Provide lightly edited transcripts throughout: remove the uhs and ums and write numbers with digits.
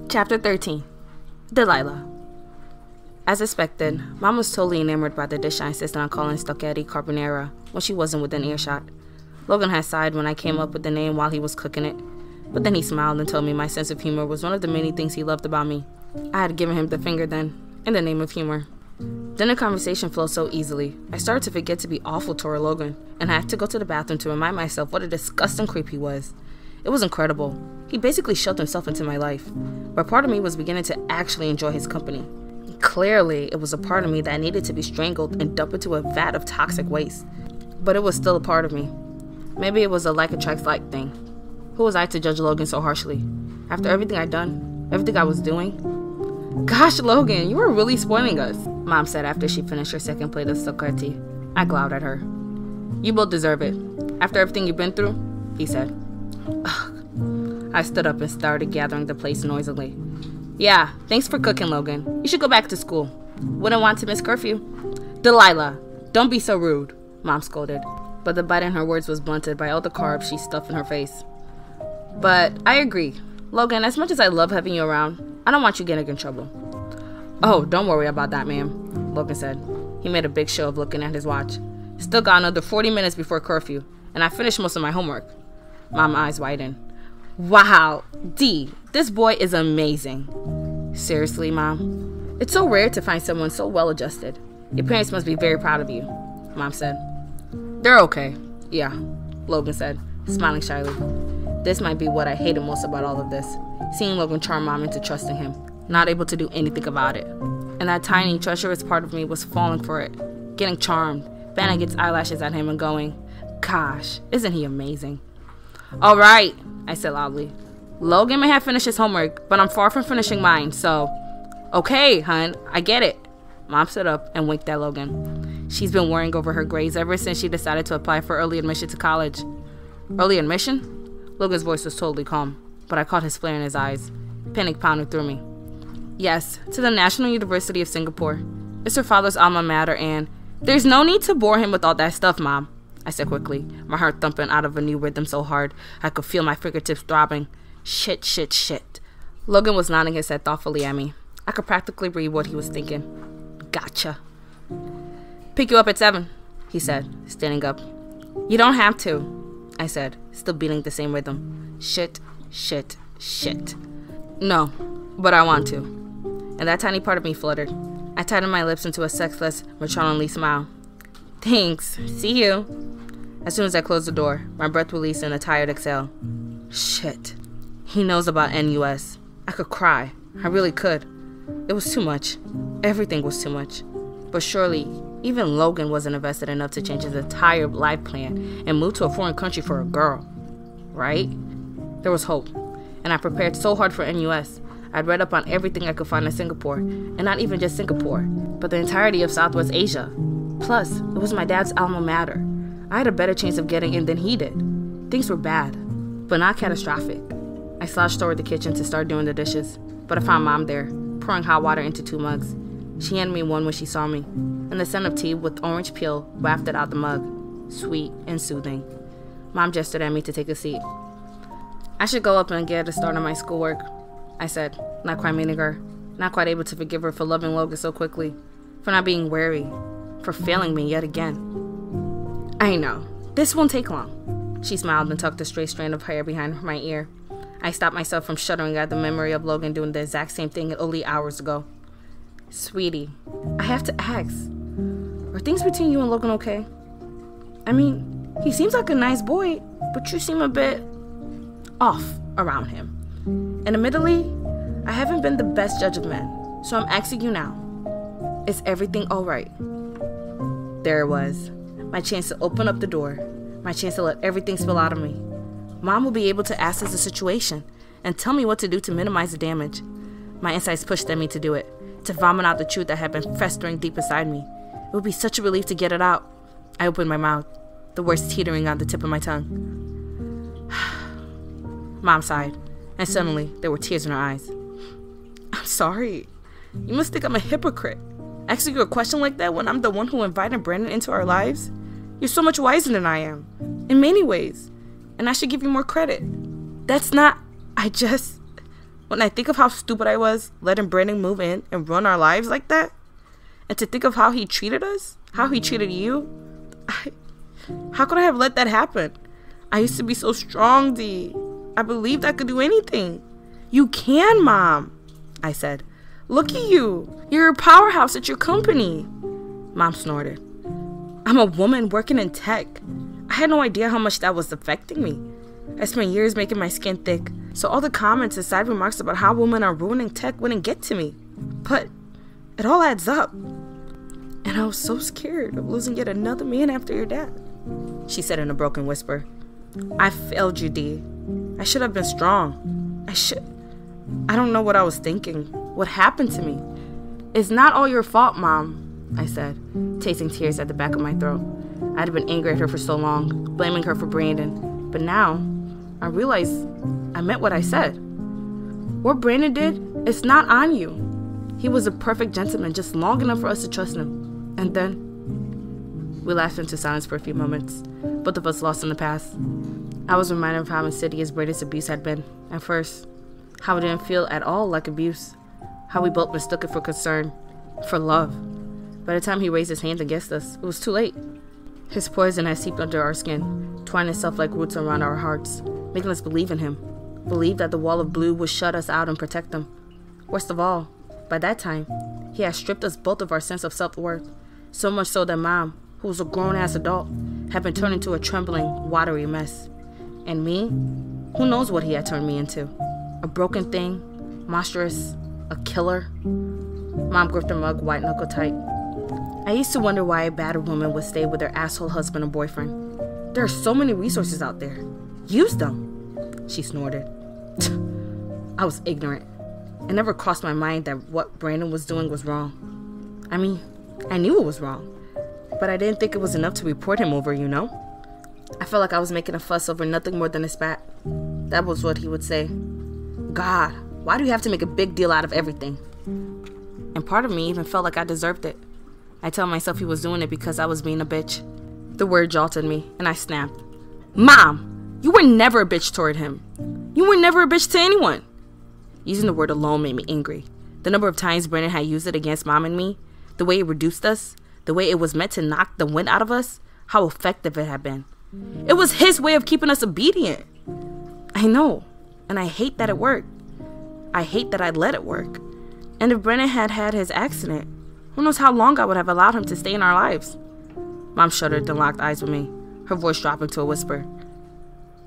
Chapter 13. Delilah. As expected, Mom was totally enamored by the dish I insisted on calling spaghetti carbonara when she wasn't within earshot. Logan had sighed when I came up with the name while he was cooking it, but then he smiled and told me my sense of humor was one of the many things he loved about me. I had given him the finger then, in the name of humor. Then the conversation flowed so easily, I started to forget to be awful toward Logan, and I had to go to the bathroom to remind myself what a disgusting creep he was. It was incredible. He basically shoved himself into my life, but part of me was beginning to actually enjoy his company. Clearly, it was a part of me that needed to be strangled and dumped into a vat of toxic waste, but it was still a part of me. Maybe it was a like attracts like thing. Who was I to judge Logan so harshly? After everything I'd done, everything I was doing? Gosh, Logan, you were really spoiling us, Mom said after she finished her second plate of spaghetti. I glowered at her. You both deserve it. After everything you've been through, he said. Ugh. I stood up and started gathering the plates noisily. Yeah, thanks for cooking, Logan. You should go back to school. Wouldn't want to miss curfew. Delilah, don't be so rude, Mom scolded, but the bite in her words was blunted by all the carbs she stuffed in her face. But I agree. Logan, as much as I love having you around, I don't want you getting in trouble. Oh, don't worry about that, ma'am, Logan said. He made a big show of looking at his watch. Still got another 40 minutes before curfew, and I finished most of my homework. Mom's eyes widened. Wow, D, this boy is amazing. Seriously, Mom? It's so rare to find someone so well-adjusted. Your parents must be very proud of you, Mom said. They're okay. Yeah, Logan said, smiling shyly. This might be what I hated most about all of this. Seeing Logan charm Mom into trusting him, not able to do anything about it. And that tiny, treacherous part of me was falling for it, getting charmed, fanning its eyelashes at him and going, gosh, isn't he amazing? All right, I said loudly. Logan may have finished his homework, but I'm far from finishing mine, so... Okay, hun, I get it. Mom stood up and winked at Logan. She's been worrying over her grades ever since she decided to apply for early admission to college. Early admission? Logan's voice was totally calm, but I caught his flare in his eyes. Panic pounded through me. Yes, to the National University of Singapore. It's her father's alma mater and... There's no need to bore him with all that stuff, Mom, I said quickly, my heart thumping out of a new rhythm so hard I could feel my fingertips throbbing. Shit, shit, shit. Logan was nodding his head thoughtfully at me. I could practically read what he was thinking. Gotcha. Pick you up at 7, he said, standing up. You don't have to, I said, still beating the same rhythm. Shit, shit, shit. No, but I want to. And that tiny part of me fluttered. I tightened my lips into a sexless, matronly smile. Thanks. See you. As soon as I closed the door, my breath released in a tired exhale. Shit. He knows about NUS. I could cry. I really could. It was too much. Everything was too much. But surely, even Logan wasn't invested enough to change his entire life plan and move to a foreign country for a girl. Right? There was hope. And I prepared so hard for NUS. I'd read up on everything I could find in Singapore. And not even just Singapore, but the entirety of Southwest Asia. Plus, it was my dad's alma mater. I had a better chance of getting in than he did. Things were bad, but not catastrophic. I slouched toward the kitchen to start doing the dishes, but I found Mom there, pouring hot water into 2 mugs. She handed me one when she saw me, and the scent of tea with orange peel wafted out the mug, sweet and soothing. Mom gestured at me to take a seat. I should go up and get a start on my schoolwork, I said, not quite meaning her, not quite able to forgive her for loving Logan so quickly, for not being wary, for failing me yet again. I know. This won't take long. She smiled and tucked a straight strand of hair behind my ear. I stopped myself from shuddering at the memory of Logan doing the exact same thing only hours ago. Sweetie, I have to ask. Are things between you and Logan okay? I mean, he seems like a nice boy, but you seem a bit off around him. And admittedly, I haven't been the best judge of men, so I'm asking you now. Is everything alright? There it was. My chance to open up the door. My chance to let everything spill out of me. Mom will be able to assess the situation and tell me what to do to minimize the damage. My insides pushed at me to do it, to vomit out the truth that had been festering deep inside me. It would be such a relief to get it out. I opened my mouth, the words teetering on the tip of my tongue. Mom sighed, and suddenly there were tears in her eyes. I'm sorry. You must think I'm a hypocrite. Asking you a question like that when I'm the one who invited Brandon into our lives? You're so much wiser than I am, in many ways, and I should give you more credit. That's not... When I think of how stupid I was, letting Brandon move in and run our lives like that, and to think of how he treated us, how he treated you, how could I have let that happen? I used to be so strong, D. I believed I could do anything. You can, Mom, I said. Look at you. You're a powerhouse at your company. Mom snorted. I'm a woman working in tech. I had no idea how much that was affecting me. I spent years making my skin thick, so all the comments and side remarks about how women are ruining tech wouldn't get to me. But it all adds up. And I was so scared of losing yet another man after your dad, she said in a broken whisper. I failed you, D. I should have been strong. I don't know what I was thinking. What happened to me? It's not all your fault, Mom, I said, tasting tears at the back of my throat. I had been angry at her for so long, blaming her for Brandon. But now, I realize I meant what I said. What Brandon did, it's not on you. He was a perfect gentleman, just long enough for us to trust him. And then, we laughed into silence for a few moments, both of us lost in the past. I was reminded of how insidious Brandon's abuse had been, at first. How it didn't feel at all like abuse. How we both mistook it for concern, for love. By the time he raised his hand against us, it was too late. His poison had seeped under our skin, twined itself like roots around our hearts, making us believe in him. Believe that the wall of blue would shut us out and protect them. Worst of all, by that time, he had stripped us both of our sense of self-worth. So much so that Mom, who was a grown-ass adult, had been turned into a trembling, watery mess. And me? Who knows what he had turned me into? A broken thing, monstrous, a killer. Mom gripped her mug white knuckle tight. I used to wonder why a battered woman would stay with her asshole husband or boyfriend. There are so many resources out there. Use them, she snorted. I was ignorant. It never crossed my mind that what Brandon was doing was wrong. I mean, I knew it was wrong, but I didn't think it was enough to report him over, you know? I felt like I was making a fuss over nothing more than a spat. That was what he would say. God, why do you have to make a big deal out of everything? And part of me even felt like I deserved it. I tell myself he was doing it because I was being a bitch. The word jolted me, and I snapped. Mom, you were never a bitch toward him. You were never a bitch to anyone. Using the word alone made me angry. The number of times Brandon had used it against Mom and me, the way it reduced us, the way it was meant to knock the wind out of us, how effective it had been. It was his way of keeping us obedient. I know, and I hate that it worked. I hate that I let it work. And if Brandon had had his accident, who knows how long I would have allowed him to stay in our lives? Mom shuddered, then locked eyes with me, her voice dropping to a whisper.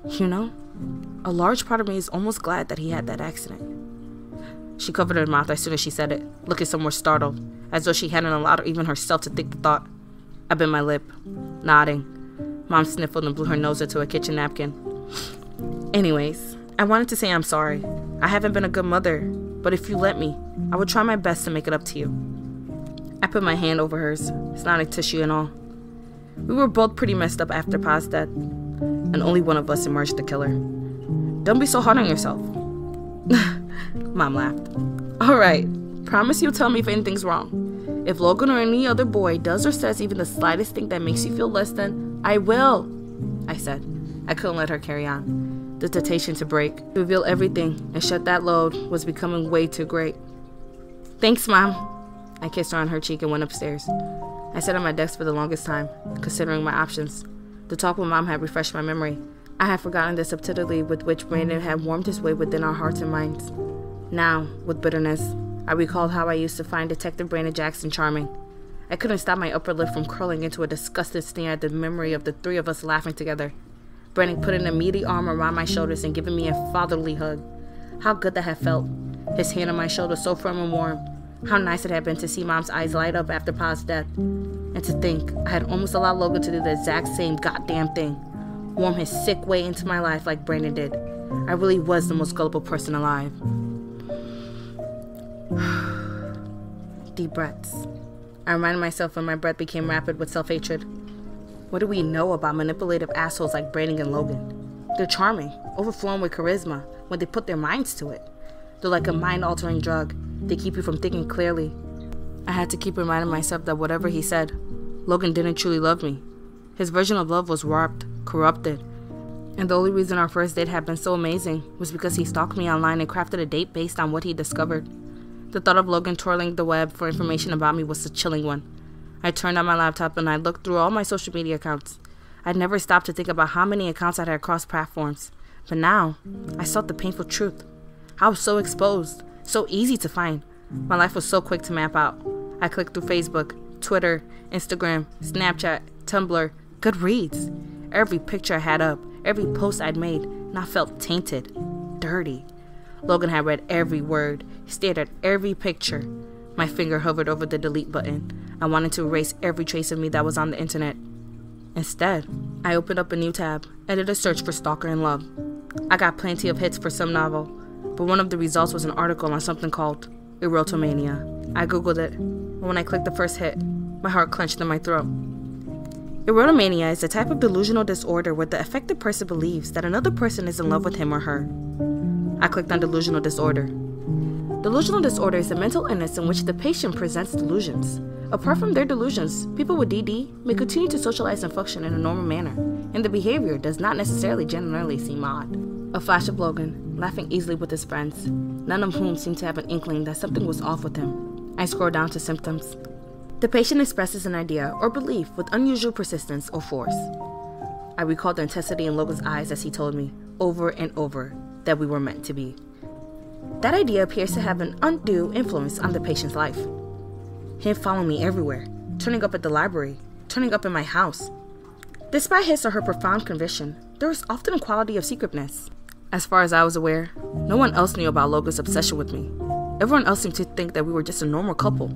You know, a large part of me is almost glad that he had that accident. She covered her mouth as soon as she said it, looking somewhat startled, as though she hadn't allowed even herself to think the thought. I bit my lip, nodding. Mom sniffled and blew her nose into a kitchen napkin. Anyways, I wanted to say I'm sorry. I haven't been a good mother, but if you let me, I would try my best to make it up to you. I put my hand over hers, snotting tissue and all. We were both pretty messed up after Pa's death, and only one of us emerged the killer. Don't be so hard on yourself. Mom laughed. All right, promise you'll tell me if anything's wrong. If Logan or any other boy does or says even the slightest thing that makes you feel less than, I will, I said. I couldn't let her carry on. The temptation to break, to reveal everything, and shut that load was becoming way too great. Thanks, Mom. I kissed her on her cheek and went upstairs. I sat at my desk for the longest time, considering my options. The talk with Mom had refreshed my memory. I had forgotten the subtlety with which Brandon had warmed his way within our hearts and minds. Now, with bitterness, I recalled how I used to find Detective Brandon Jackson charming. I couldn't stop my upper lip from curling into a disgusted sneer at the memory of the three of us laughing together. Brandon putting a meaty arm around my shoulders and giving me a fatherly hug. How good that had felt. His hand on my shoulder so firm and warm. How nice it had been to see Mom's eyes light up after Pa's death. And to think I had almost allowed Logan to do the exact same goddamn thing. Warm his sick way into my life like Brandon did. I really was the most gullible person alive. Deep breaths. I reminded myself when my breath became rapid with self-hatred. What do we know about manipulative assholes like Brandon and Logan? They're charming, overflowing with charisma when they put their minds to it. They're like a mind-altering drug. They keep you from thinking clearly. I had to keep reminding myself that whatever he said, Logan didn't truly love me. His version of love was warped, corrupted. And the only reason our first date had been so amazing was because he stalked me online and crafted a date based on what he discovered. The thought of Logan twirling the web for information about me was a chilling one. I turned on my laptop and I looked through all my social media accounts. I'd never stopped to think about how many accounts I had across platforms. But now, I saw the painful truth. I was so exposed, so easy to find. My life was so quick to map out. I clicked through Facebook, Twitter, Instagram, Snapchat, Tumblr, Goodreads. Every picture I had up, every post I'd made, now felt tainted, dirty. Logan had read every word, stared at every picture. My finger hovered over the delete button. I wanted to erase every trace of me that was on the internet. Instead, I opened up a new tab and did a search for Stalker in Love. I got plenty of hits for some novel, but one of the results was an article on something called erotomania. I googled it, and when I clicked the first hit, my heart clenched in my throat. Erotomania is a type of delusional disorder where the affected person believes that another person is in love with him or her. I clicked on delusional disorder. Delusional disorder is a mental illness in which the patient presents delusions. Apart from their delusions, people with DD may continue to socialize and function in a normal manner, and the behavior does not necessarily generally seem odd. A flash of Logan, laughing easily with his friends, none of whom seemed to have an inkling that something was off with him. I scrolled down to symptoms. The patient expresses an idea or belief with unusual persistence or force. I recalled the intensity in Logan's eyes as he told me, over and over, that we were meant to be. That idea appears to have an undue influence on the patient's life. Him following me everywhere, turning up at the library, turning up in my house. Despite his or her profound conviction, there was often a quality of secretiveness. As far as I was aware, no one else knew about Logan's obsession with me. Everyone else seemed to think that we were just a normal couple.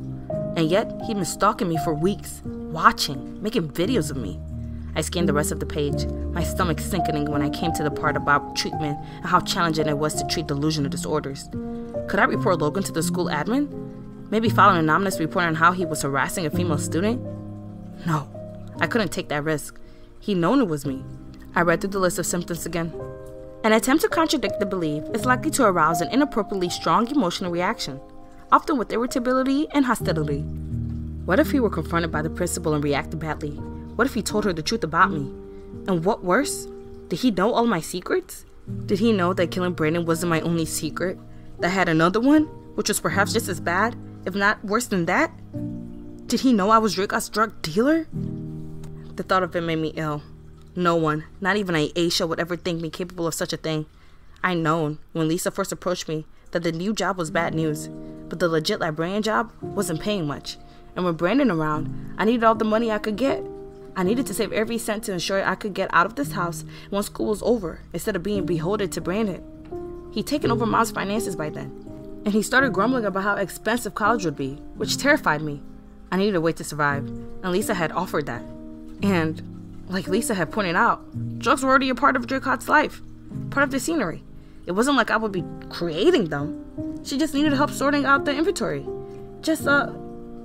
And yet, he'd been stalking me for weeks, watching, making videos of me. I scanned the rest of the page, my stomach sinking when I came to the part about treatment and how challenging it was to treat delusional disorders. Could I report Logan to the school admin? Maybe file an anonymous report on how he was harassing a female student? No, I couldn't take that risk. He'd known it was me. I read through the list of symptoms again. An attempt to contradict the belief is likely to arouse an inappropriately strong emotional reaction, often with irritability and hostility. What if he were confronted by the principal and reacted badly? What if he told her the truth about me? And what worse? Did he know all my secrets? Did he know that killing Brandon wasn't my only secret? That I had another one, which was perhaps just as bad, if not worse than that? Did he know I was Draco's drug dealer? The thought of it made me ill. No one, not even Aisha, would ever think me capable of such a thing. I'd known, when Lisa first approached me, that the new job was bad news, but the legit librarian job wasn't paying much. And with Brandon around, I needed all the money I could get. I needed to save every cent to ensure I could get out of this house once school was over, instead of being beholden to Brandon. He'd taken over Mom's finances by then, and he started grumbling about how expensive college would be, which terrified me. I needed a way to survive, and Lisa had offered that. And, like Lisa had pointed out, drugs were already a part of Dracot's life, part of the scenery. It wasn't like I would be creating them. She just needed help sorting out the inventory. Just a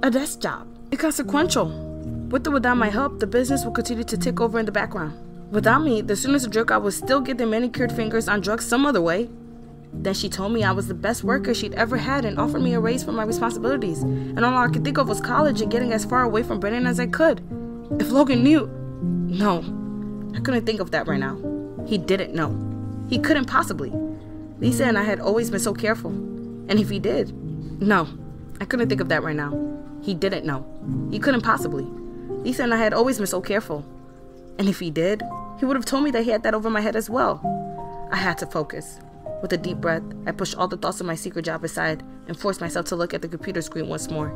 desk job. Inconsequential. With or without my help, the business would continue to tick over in the background. Without me, the students of Dracot would still get their manicured fingers on drugs some other way. Then she told me I was the best worker she'd ever had and offered me a raise for my responsibilities. And all I could think of was college and getting as far away from Brandon as I could. If Logan knew... No, I couldn't think of that right now. He didn't know. He couldn't possibly. Lisa and I had always been so careful. And if he did... No, I couldn't think of that right now. He didn't know. He couldn't possibly. Lisa and I had always been so careful. And if he did, he would have told me that he had that over my head as well. I had to focus. With a deep breath, I pushed all the thoughts of my secret job aside and forced myself to look at the computer screen once more.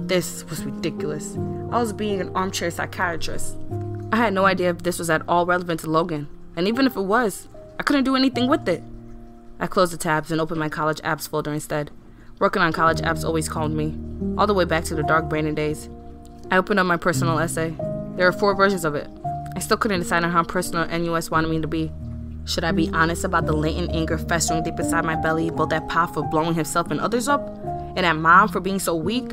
This was ridiculous. I was being an armchair psychiatrist. I had no idea if this was at all relevant to Logan, and even if it was, I couldn't do anything with it. I closed the tabs and opened my college apps folder instead. Working on college apps always calmed me, all the way back to the dark Brandon days. I opened up my personal essay. There are 4 versions of it. I still couldn't decide on how personal NUS wanted me to be. Should I be honest about the latent anger festering deep inside my belly about that Pop for blowing himself and others up? And at Mom for being so weak?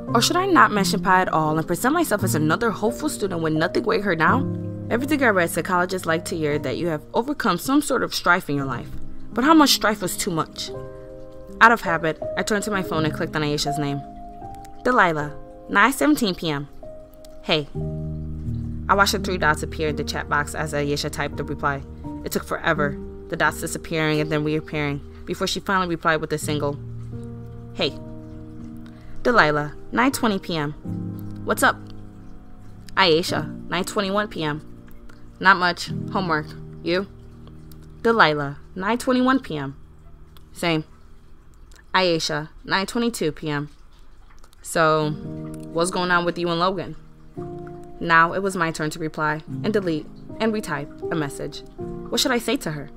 Or should I not mention Pi at all and present myself as another hopeful student with nothing weighing her down? Everything I read psychologists like to hear that you have overcome some sort of strife in your life. But how much strife was too much? Out of habit, I turned to my phone and clicked on Aisha's name. Delilah, 9:17 p.m. Hey. I watched the 3 dots appear in the chat box as Aisha typed the reply. It took forever, the dots disappearing and then reappearing, before she finally replied with a single, "Hey." Delilah, 9:20 p.m. "What's up?" Aisha, 9:21 p.m. "Not much. Homework. You?" Delilah, 9:21 p.m. "Same." Aisha, 9:22 p.m. "So, what's going on with you and Logan?" Now it was my turn to reply and delete and retype a message. What should I say to her?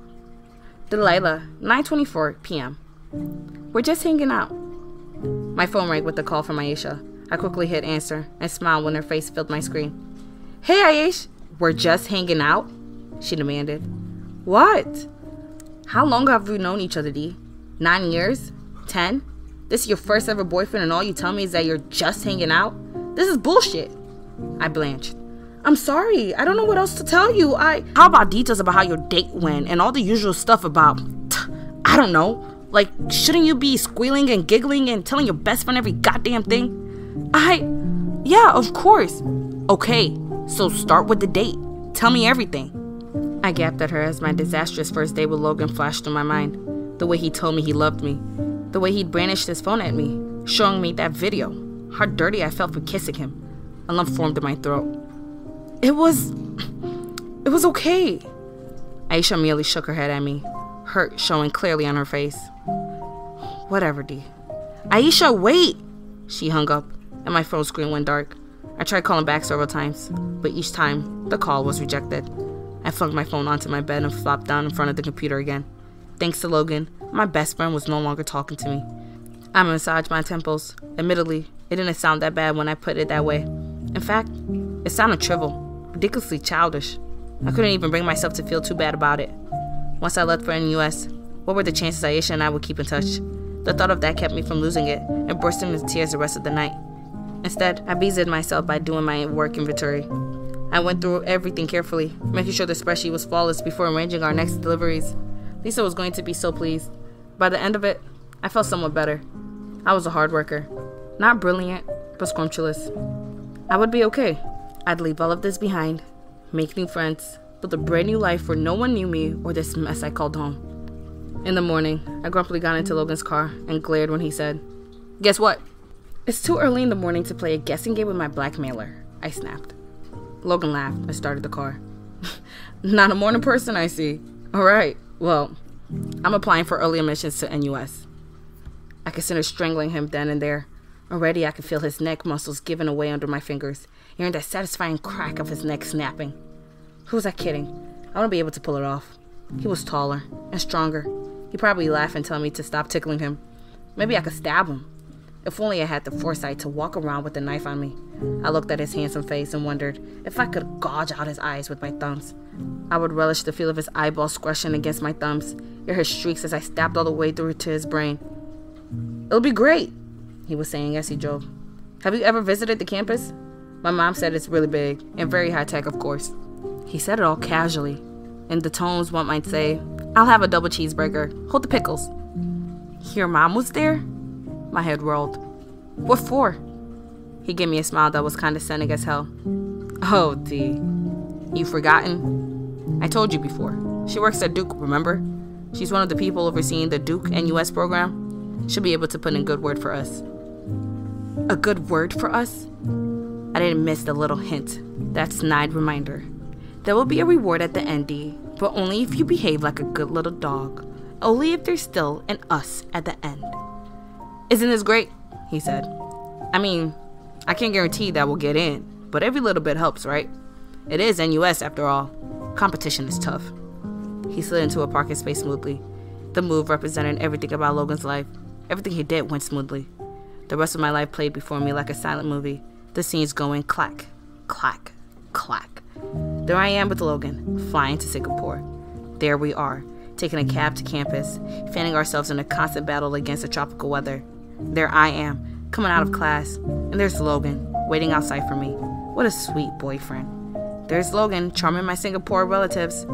Delilah, 9:24 p.m. "We're just hanging out." My phone rang with the call from Aisha. I quickly hit answer and smiled when her face filled my screen. "Hey Aish, we're just hanging out?" she demanded. "What? How long have we known each other, D? 9 years? 10? This is your first ever boyfriend and all you tell me is that you're just hanging out? This is bullshit." I blanched. "I'm sorry, I don't know what else to tell you. How about details about how your date went and all the usual stuff about, I don't know, like, shouldn't you be squealing and giggling and telling your best friend every goddamn thing?" Yeah, of course." "Okay, so start with the date. Tell me everything." I gasped at her as my disastrous first date with Logan flashed through my mind. The way he told me he loved me. The way he'd brandished his phone at me, showing me that video. How dirty I felt for kissing him. A lump formed in my throat. It was okay." Aisha merely shook her head at me, hurt showing clearly on her face. "Whatever, D." "Aisha, wait!" She hung up, and my phone screen went dark. I tried calling back several times, but each time, the call was rejected. I flung my phone onto my bed and flopped down in front of the computer again. Thanks to Logan, my best friend was no longer talking to me. I massaged my temples. Admittedly, it didn't sound that bad when I put it that way. In fact, it sounded trivial, ridiculously childish. I couldn't even bring myself to feel too bad about it. Once I left for the US, what were the chances Aisha and I would keep in touch? The thought of that kept me from losing it and bursting into tears the rest of the night. Instead, I busied myself by doing my work inventory. I went through everything carefully, making sure the spreadsheet was flawless before arranging our next deliveries. Lisa was going to be so pleased. By the end of it, I felt somewhat better. I was a hard worker. Not brilliant, but scrumptious. I would be okay. I'd leave all of this behind, make new friends, build a brand new life where no one knew me or this mess I called home. In the morning, I grumpily got into Logan's car and glared when he said, "Guess what?" "It's too early in the morning to play a guessing game with my blackmailer," I snapped. Logan laughed and started the car. "Not a morning person, I see. All right, well, I'm applying for early admissions to NUS. I considered strangling him then and there. Already I could feel his neck muscles giving away under my fingers, hearing that satisfying crack of his neck snapping. Who was I kidding? I want to be able to pull it off. He was taller and stronger. He'd probably laugh and tell me to stop tickling him. Maybe I could stab him. If only I had the foresight to walk around with a knife on me. I looked at his handsome face and wondered if I could gouge out his eyes with my thumbs. I would relish the feel of his eyeballs squashing against my thumbs, hear his shrieks as I stabbed all the way through to his brain. "It'll be great," he was saying as he drove. "Have you ever visited the campus? My mom said it's really big and very high-tech, of course." He said it all casually, in the tones one might say, "I'll have a double cheeseburger. Hold the pickles." "Your mom was there?" My head rolled. "What for?" He gave me a smile that was condescending as hell. "Oh, D, you've forgotten? I told you before. She works at Duke, remember? She's one of the people overseeing the Duke NUS program. She'll be able to put in a good word for us." A good word for us? I didn't miss the little hint. That snide reminder. There will be a reward at the end, D, but only if you behave like a good little dog. Only if there's still an us at the end. "Isn't this great?" he said. "I mean, I can't guarantee that we'll get in, but every little bit helps, right? It is NUS after all. Competition is tough." He slid into a parking space smoothly. The move represented everything about Logan's life. Everything he did went smoothly. The rest of my life played before me like a silent movie. The scenes going clack, clack, clack. There I am with Logan, flying to Singapore. There we are, taking a cab to campus, fanning ourselves in a constant battle against the tropical weather. There I am, coming out of class, and there's Logan, waiting outside for me. What a sweet boyfriend. There's Logan, charming my Singapore relatives.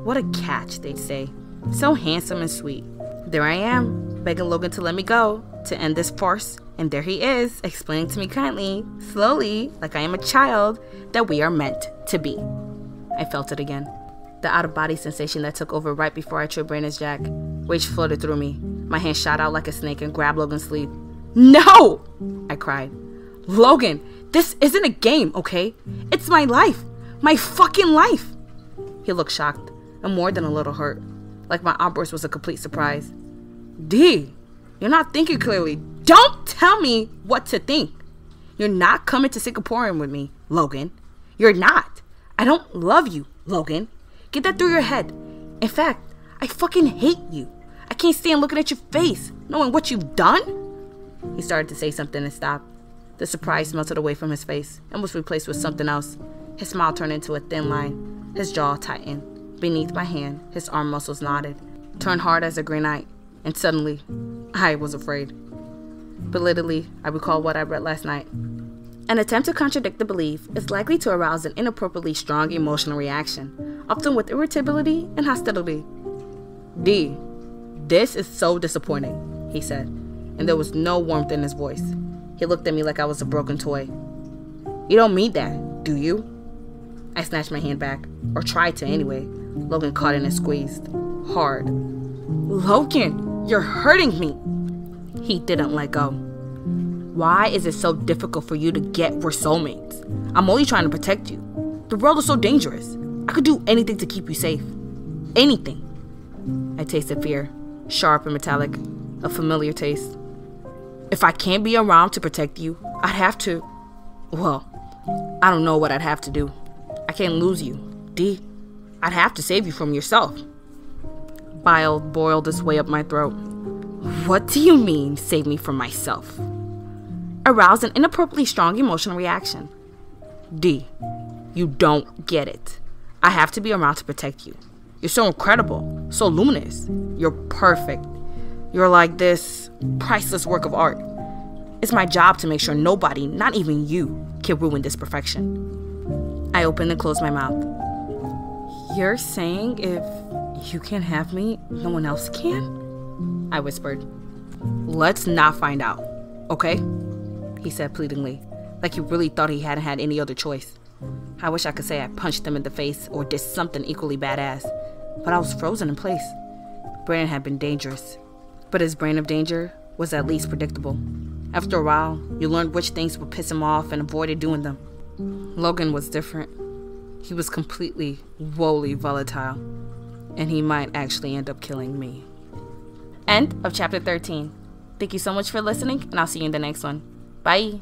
What a catch, they'd say. So handsome and sweet. There I am, begging Logan to let me go, to end this farce, and there he is, explaining to me kindly, slowly, like I am a child, that we are meant to be. I felt it again. The out-of-body sensation that took over right before I tripped Brandon's jack. Rage flooded through me. My hand shot out like a snake and grabbed Logan's sleeve. No! I cried. Logan, this isn't a game, okay? It's my life. My fucking life. He looked shocked and more than a little hurt. Like my outburst was a complete surprise. D, you're not thinking clearly. Don't tell me what to think. You're not coming to Singaporean with me, Logan. You're not. I don't love you, Logan. Get that through your head. In fact, I fucking hate you. I can't stand looking at your face, knowing what you've done. He started to say something and stopped. The surprise melted away from his face and was replaced with something else. His smile turned into a thin line. His jaw tightened. Beneath my hand, his arm muscles knotted, turned hard as a granite, and suddenly, I was afraid. Belatedly, I recalled what I read last night. An attempt to contradict the belief is likely to arouse an inappropriately strong emotional reaction, often with irritability and hostility. D, this is so disappointing, he said, and there was no warmth in his voice. He looked at me like I was a broken toy. You don't mean that, do you? I snatched my hand back, or tried to anyway. Logan caught it and squeezed. Hard. Logan, you're hurting me. He didn't let go. Why is it so difficult for you to get we're soulmates? I'm only trying to protect you. The world is so dangerous. I could do anything to keep you safe. Anything. I tasted fear, sharp and metallic, a familiar taste. If I can't be around to protect you, I'd have to... Well, I don't know what I'd have to do. I can't lose you, D. I'd have to save you from yourself. Bile boiled its way up my throat. What do you mean, save me from myself? Aroused an inappropriately strong emotional reaction. D, you don't get it. I have to be around to protect you. You're so incredible, so luminous. You're perfect. You're like this priceless work of art. It's my job to make sure nobody, not even you, can ruin this perfection. I opened and closed my mouth. You're saying if you can't have me, no one else can? I whispered. Let's not find out, okay? He said pleadingly, like he really thought he hadn't had any other choice. I wish I could say I punched him in the face or did something equally badass, but I was frozen in place. Brandon had been dangerous, but his brand of danger was at least predictable. After a while, you learned which things would piss him off and avoided doing them. Logan was different. He was completely, woefully volatile, and he might actually end up killing me. End of chapter 13. Thank you so much for listening, and I'll see you in the next one. Bye.